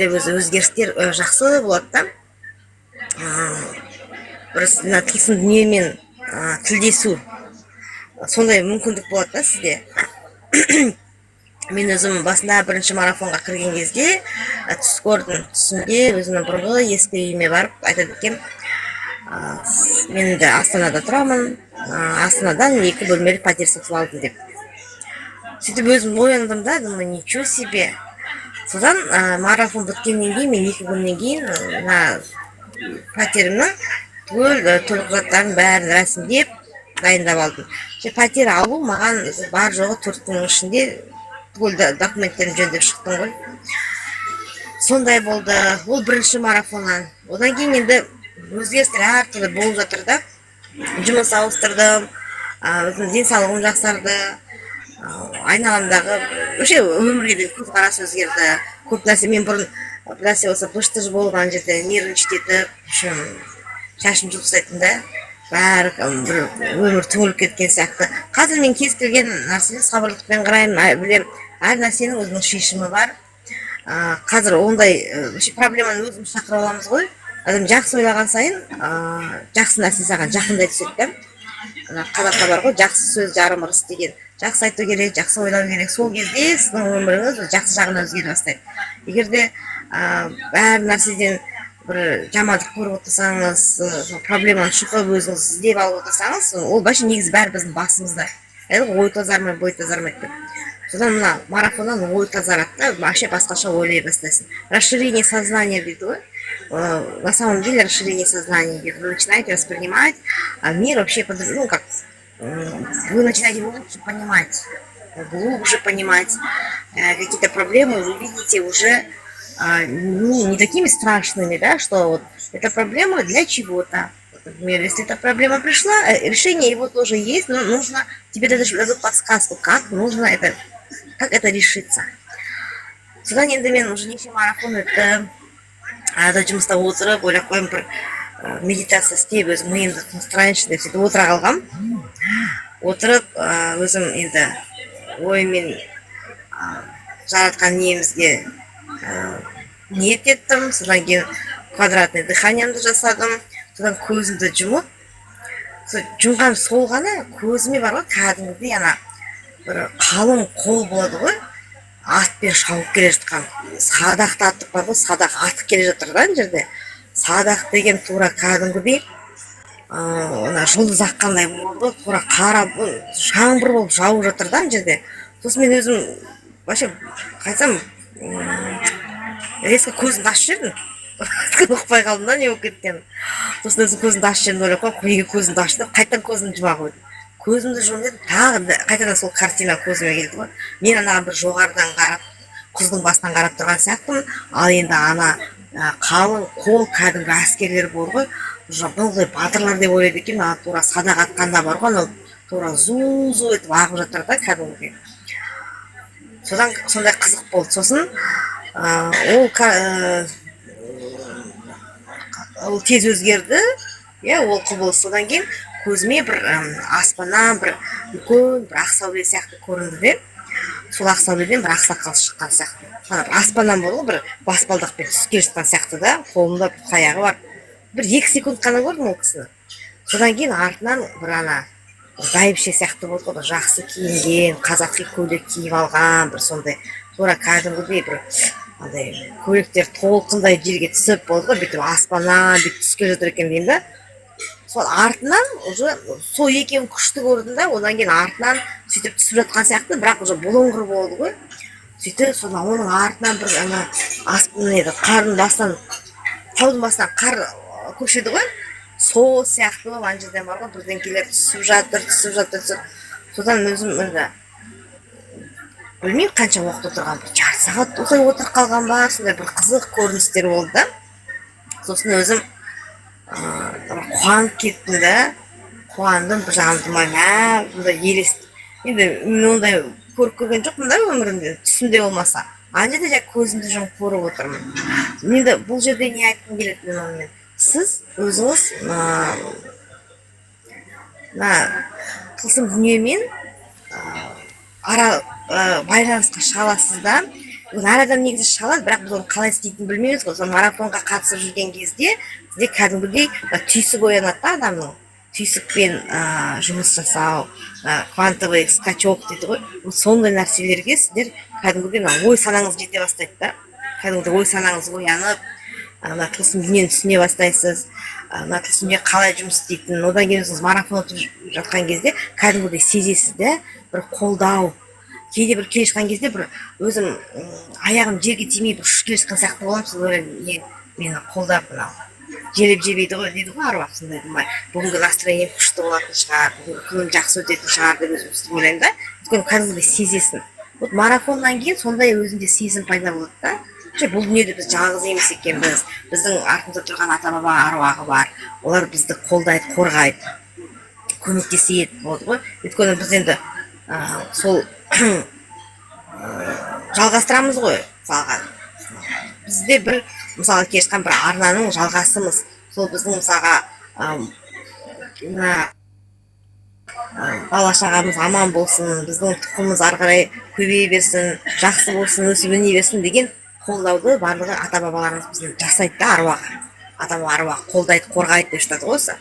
өзгерістер жақсы болады да. Бір мына тылсым дүниемен тілдесу сондай мүмкіндік болады да сізде. Мен өзім басында бірінші марафонға кірген кезде түс көрдім. Түсімде өзімнің бұрынғы ескі үйіме барып айтады екем, мен де Астанада тұрамын, Астанадан 2 бөлмелі пәтер сатып алдым деп. Сөйтіп өзім ояндым да, думаю, ничего себе. Содан марафон біткеннен кейін мен 2 күннен кейін пәтерімнің төлқұжаттарын бәрін рәсімдеп дайындап алдым. Пәтер алу маған бар жоғы 4 күннің ішінде документтерін жөндеп шықтым ғой. Сондай болды. Ол бірінші марафоннан. Одан кейін енді өзгерістер әртүрлі болып жатыр да. Жұмыс ауыстырдым, өзімнің денсаулығым жақсарды, айналамдағы өмірге деген көзқарас өзгерді. Көп нәрсе мен бұрын бір нәрсе болса пыштыж болған жерде нервничать етіп, шашым жұлқысайтын да. Бәрі өмір түңіліп кеткен сияқты. Қазір мен кез келген нәрсеге сабырлықпен қараймын, білем, әр нәрсенің өзінің шешімі бар. Қазір ондай проблеманы өзіміз шақыра аламыз ғой. Адам жақсы ойлаған сайын, жақсы нәрсе саған жақындай түседі да. Қазақта бар ғой, жақсы сөз жарым ырыс деген. Жақсы айту керек, жақсы ойлау керек. Сол кезде сіздің өміріңіз жақсы жағына өзгере бастайды. Егер де әр нәрседен бір жамандық көріп отырсаңыз, проблеманы шұқып өзіңіз іздеп алып отырсаңыз, ол бәлкім негізі бәрі біздің басымызда. Ой тазармай, бой тазармайды деп. Содан мына марафоннан ой тазарады да, вообще басқаша ойлай бастайсың. Расширение сознания дейді ғой. На самом деле расширение сознания, вы начинаете воспринимать мир вообще по-другому, как вы начинаете глубже понимать какие-то проблемы, вы видите уже не такими страшными, да, что вот эта проблема для чего-то. Например, если эта проблема пришла, решение его тоже есть, но нужно, тебе дадут подсказку, как это решиться. Содан енді мен уже неше марафон өтті, жұмыста отырып, ойлап қойым, бір медитация істеп, өзім миымды тыныштырайыншы деп сөйтіп отыра қалғам. Отырып, өзім енді оймен жаратқан немізге ниет еттім, содан кейін квадратный дыханиямды жасадым, содан көзімді жұмып, жұмған сол ғана көзіме бар ғой, кәдімгідей бір қалың қол болады ғой, атпен шауып келе жатқан, садақ атып бар ғой, садақ атып келе жатыр да жерде. Садақ деген тура кәдімгідей жұлдыз аққандай болды, тура қара жаңбыр болып жауып жатыр да жерде. Сосын мен өзім вообще қайтсам резко көзімді ашып жібердім. Ұқпай қалдым да, не болып кеткенін. Сосын өзім көзімді ашып жібердім, ойлап қойып, неге көзімді ашты деп қайтадан көзімді жұма қойдым. Көзімді жұмып едім, тағы қайтадан сол картина көзіме келді ғой. Мен анаған бір жоғарыдан қарап, құздың басынан қарап тұрған сияқтымын, ал енді ана қалың қол кәдімгі әскерлер бар ғой, бұндай батырлар деп ойлайды екен, тура садақ атқанда бар ғой, тура зу-зу етіп ағып жатыр да кәдімгі. Содан сондай қызық болды. Сосын ол тез өзгерді, ол құбылыс. Содан кейін көзіме бір аспаннан бір үлкен бір ақ сәуле сияқты көрінді де, сол ақ сәуледен бір ақсақал шыққан сияқты. Аспаннан болды, бір баспалдақпен түсіп келе жатқан сияқты да, қолында бір таяғы бар. Бір 2 секунд қана көрдім ол кісіні. Содан кейін артынан бір бәйбіше сияқты болды ғой, жақсы киінген, қазақи көйлек киіп алған, бір сондай тура кәдімгідей бір көйлектер толқындай жерге түсіп болды ғой, бүйтіп аспаннан бүйтіп түсіп келе жатыр екен деймін да. Сол артынан уже сол екеуін күшті көрдім да, одан кейін артынан сөйтіп түсіп жатқан сияқты, бірақ уже бұлыңғыр болды ғой. Сөйтіп содан оның артынан бір қардың басынан, таудың басынан қар көшеді ғой. Сол сияқты ана жерден бар ғой, бірдеңкелер түсіп жатыр. Содан өзім білмеймін қанша уақыт отырған, бір жарты сағат отырып қалған ба, сондай бір қызық көріністер болды да. Сосын өзім қуанып кеттім да, қуандым, бір жағымды бұндай елес. Енді мен ондай көрген жоқпын да өмірімде, түсімде болмаса. Ана жерде көзімді жұмып көріп отырмын. Енді бұл жерде не айтқым келеді онымен? Сіз өзіңіз тылсым дүниемен байланысқа шығасыз да, әр адам негізі шыға алады, бірақ біз оны қалай істейтінін білмейміз ғой. Сол марафонға қатысып жүрген кезде бізде кәдімгідей түйсік оянады да адамның. Түйсікпен жұмыс жасау, квантовый скачок дейді ғой. Сондай нәрселерге сіздер кәдімгідей ой санаңыз жете бастайды да. Кәдімгідей ой санаңыз оянып, мына тылсым дүниені түсіне бастайсыз, мына тылсым дүние қалай жұмыс істейтінін. Одан кейін өзіңіз марафон өтіп жатқан кезде кәдімгідей сезесіз де, бір қолдау. Кейде бір келе жатқан кезде бір өзім аяғым жерге тимей бір ұшып келе жатқан сияқты боламын. Сосын ойлаймын, мені қолдап мынау желеп жебейді ғой дейді ғой аруақ. Сондай бүгінгі настроением күшті болатын шығар, бүгінгі күнім жақсы өтетін шығар деп өзім ойлаймын да. Өйткені кәдімгідей сезесің. Вот марафоннан кейін сондай өзінде сезім пайда болады да. Бұл дүниеде біз жалғыз емес екенбіз. Біздің артымызда тұрған ата баба аруағы бар. Олар бізді қолдайды, қорғайды, көмектеседі болды ғой. Өйткені біз енді сол жалғастырамыз ғой. Мысалға бізде бір мысалы келе жатқан бір арнаның жалғасымыз. Сол біздің мысалға бала шағамыз аман болсын, біздің тұқымымыз ары қарай көбейе берсін, жақсы болсын, өсіп өне берсін деген қолдауды барлығы ата бабаларымыз біздің жасайды да. Аруағы, ата баба аруағы қолдайды, қорғайды деп жатады ғой осы.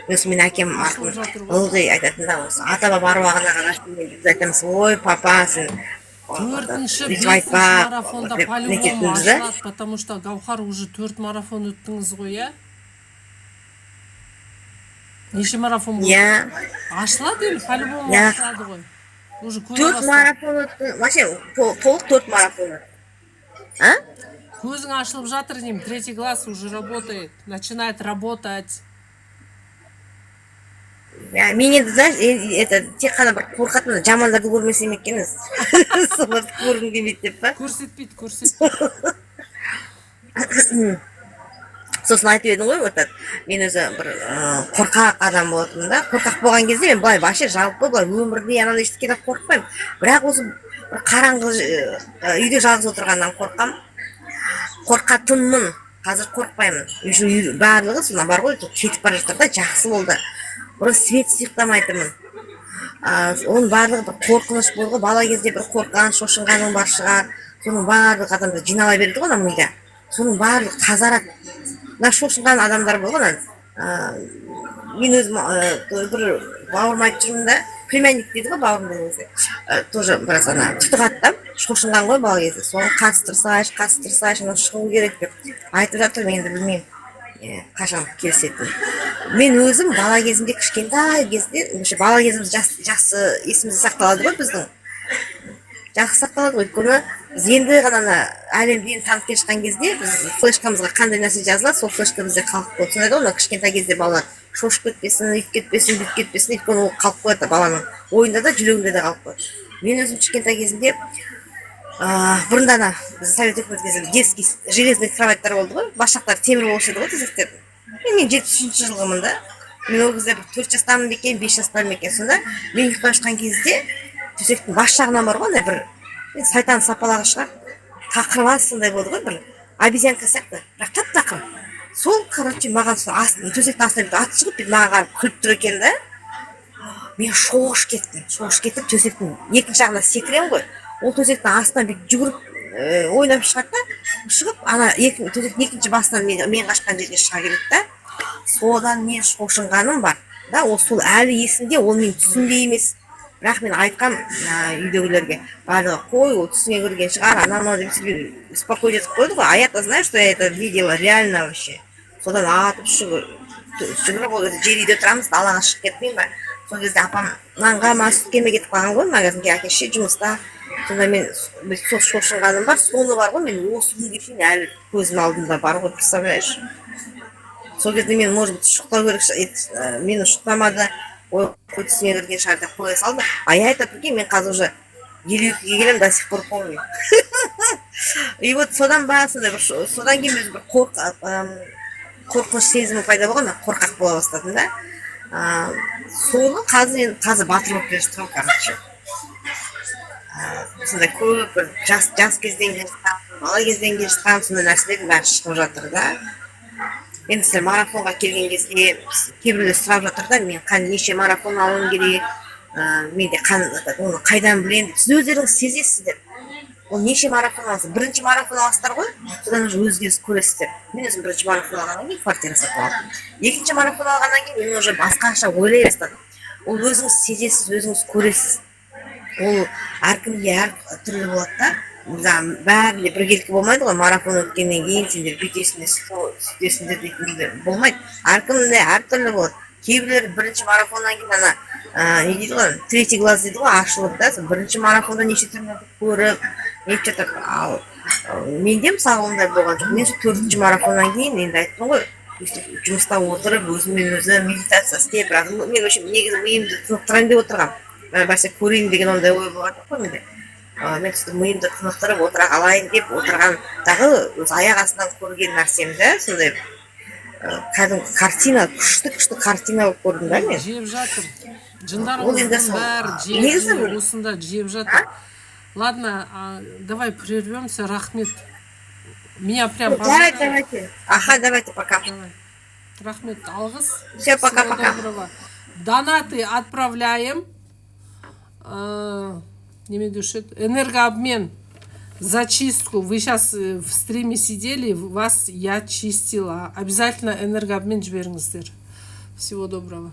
Осы мен әкем ылғи айтатын да осы ата баба аруағына қарап біз айтамыз, ой папа сен Төртінші марафонда по-любому ашылады, потому что Гаухар уже 4 марафон өттіңіз ғой, иә? Неше марафон болды? Иә. Ашылады енді, по-любому ашылады ғой. Уже 4 марафон өттің, вообще толық 4 марафон өттің. Көзің ашылып жатыр деймін, 3 класс уже работает, начинает работать. Мен енді, знаешь, это тек қана бір қорқатын жамандарды көрмесем екен, соларды көргім келмейді деп па? Көрсетпейді. Сосын айтып едің ғой, мен өзі бір қорқақ адам болатынмын да. Қорқақ болған кезде мен былай вообще жалпы былай өмірде анандай ештеңеден қорықпаймын. Бірақ осы бір қараңғы үйде жалғыз отырғаннан қорқам. Қорқатынмын. Қазір қорықпаймын. Барлығы сонан бар ғой, кетіп бара жатыр да, жақсы болды. Бұрын свет сыйықтамайтынмын. Оның барлығы бір қорқыныш болды. Бала кезде бір қорққан, шошынғаның бар шығар. Соның барлығы адамдар жинала берді ғой мида. Соның барлығы тазарады. Мына шошынған адамдар болған. Мен өзім бір бауырым айтып жүрмін да, племянник дейді ғой бауырым өзі. Тоже біраз тұтығады да, шошынған ғой бала кезде. Соны қатыстырсайшы, шығу керек деп айтып жатыр, мен енді білмеймін. Қашан келісетін. Мен өзім бала кезімде кішкентай кезде, бала кезіміз жақсы есімізде сақталады ғой біздің. Жақсы сақталады ғой, өйткені біз енді ғана әлемді танып келе жатқан кезде біз флешкамызға қандай нәрсе жазылады, сол флешка бізде қалып қойды. Сонда да оны кішкентай кезде балалар шошып кетпесін, үйтіп кетпесін, бүйтіп кетпесін, өйткені ол қалып қояды баланың ойында да, жүрегінде де қалып қояды. Мен өзім кішкентай кезінде бұрында біз совет өкіметі кезінде детский железный кроваттар болды ғой, басжақтары темір болушы еді ғой төсектердің. Мен 73-ші жылғымын да. Мен ол кезде 4 жастамын екен, 5 жастамын екен. Сонда мен ұйықтап жатқан кезде төсектің бас жағынан бар ғой, бір сайтан сапалағы шығар, тақырып астындай болды ғой, бір обезьянка сияқты, бірақ тап-тақыр. Сол, короче, маған төсектің астына аты шығып, маған қарап күліп тұр екен да. Мен шоғыш кетіп, төсектің екінші жағына секірем ғой. Ол төсектің астынан жүгіріп ойнап шығып, төсектің екінші басынан мен қашқан жерге шыға келеді да. Содан мен шошынғаным бар да, ол сол әлі есімде, ол мен түсімде емес. Бірақ мен айтқам үйдегілерге, барлығы қой, ол түсіңе кірген шығар, анау деп успокоить етіп қойды ғой. А я-то знаю, что я это видела реально вообще. Содан атып жүгіріп, ол кезде жер үйде тұрамыз, далаға шығып кетпеймін ба. Сол кезде апам нанға сүт келмей кетіп қалған ғой, магазинге әкеше жұмыста. Сонда мен сол шошынғаным бар, соны бар ғой, мен осы күнге шейін әлі көзім алдымда бар ғой, представляешь? Сол кезде мен, может быть, шұқтау керек, мені шұқтамады, ой, түсіне кірген шығар деп қоя салды. А я это прикинь, мен қазір уже 52-ге келем, до сих пор помню. И вот содан кейін өзім бір қорқыныш сезімі пайда болған, мен қорқақ бола бастадым да. Соны қазір батыр болып келе жатырмын, короче. Сондай көп жас кезден келе жатқан, бала кезден келе жатқан сондай нәрселердің бәрі шығып жатыр да. Енді сіздер марафонға келген кезде кейбіреулер сұрап жатыр да, мен неше марафон алуым керек, менде оны қайдан білемін. Сіз өздеріңіз сезесіздер. ол неше марафон аласыз? Бірінші марафон аласыздар ғой, содан уже өзгеріс көресіздер. Мен өзім бірінші марафон алғаннан кейін квартира сатып алдым. Екінші марафон алғаннан кейін мен уже басқаша ойлай бастадым. Ол өзіңіз сезесіз, өзіңіз көресіз. Ол әркімде әр түрлі болады да. Бәрінде біркелкі болмайды ғой, марафон өткеннен кейін сендер бүйтесіңдер, сөйтесіңдер дейтін болмайды. Әркімде әртүрлі болады. Кейбіреулер бірінші марафоннан кейін не дейді ғой, третий глаз дейді ғой, ашылып да, бірінші марафонда неше түрлі көріп, нетіп жатыр. Ал менде мысалы ондай болған жоқ. Мен төртінші марафоннан кейін енді айттым ғой, жұмыста отырып, өзімен өзі медитация істеп, бірақ мен негізі миымды тынықтырайын деп отырғанмын. Бәрсе көрейін деген ондай ой болған жоқ қой менде. Мен сөйтіп миымды тынықтырып отыра қалайын деп отырғандағы өз аяқ астынан көрген нәрсемді сондай кәдімгі картина, күшті картина болып көрдім да мен. Жеп жатыр. Жындарыңыздың бәрі жеп осында жеп жатыр. Ладно, давай прервемся. Рахмет. Меня прям Давайте. Ага, давайте, пока. Давай. Рахмет, алғыс. Все, пока-пока. Донаты отправляем. Неме душит. Энергообмен. Зачистку. Вы сейчас в стриме сидели, вас я чистила. Обязательно энергообмен жіберіңіздер. Всего доброго.